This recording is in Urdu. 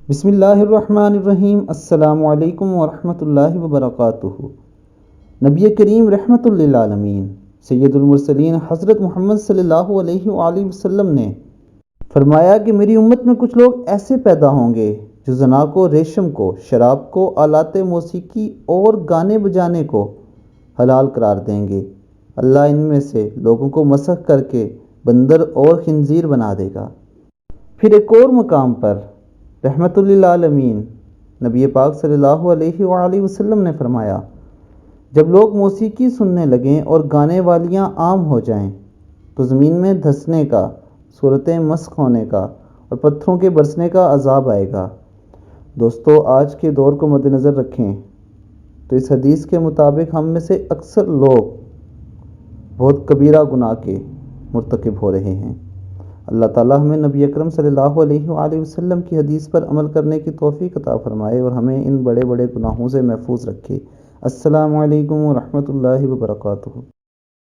بسم اللہ الرحمن الرحیم۔ السلام علیکم ورحمۃ اللہ وبرکاتہ۔ نبی کریم رحمۃ للعالمین سید المرسلین حضرت محمد صلی اللہ علیہ وآلہ وسلم نے فرمایا کہ میری امت میں کچھ لوگ ایسے پیدا ہوں گے جو زنا کو، ریشم کو، شراب کو، آلات موسیقی اور گانے بجانے کو حلال قرار دیں گے۔ اللہ ان میں سے لوگوں کو مسخ کر کے بندر اور خنزیر بنا دے گا۔ پھر ایک اور مقام پر رحمت للعالمین نبی پاک صلی اللہ علیہ وآلہ وسلم نے فرمایا، جب لوگ موسیقی سننے لگیں اور گانے والیاں عام ہو جائیں تو زمین میں دھسنے کا، صورتیں مسخ ہونے کا اور پتھروں کے برسنے کا عذاب آئے گا۔ دوستو، آج کے دور کو مد نظر رکھیں تو اس حدیث کے مطابق ہم میں سے اکثر لوگ بہت کبیرہ گناہ کے مرتکب ہو رہے ہیں۔ اللہ تعالیٰ ہمیں نبی اکرم صلی اللہ علیہ وآلہ وسلم کی حدیث پر عمل کرنے کی توفیق عطا فرمائے اور ہمیں ان بڑے بڑے گناہوں سے محفوظ رکھے۔ السلام علیکم ورحمۃ اللہ وبرکاتہ۔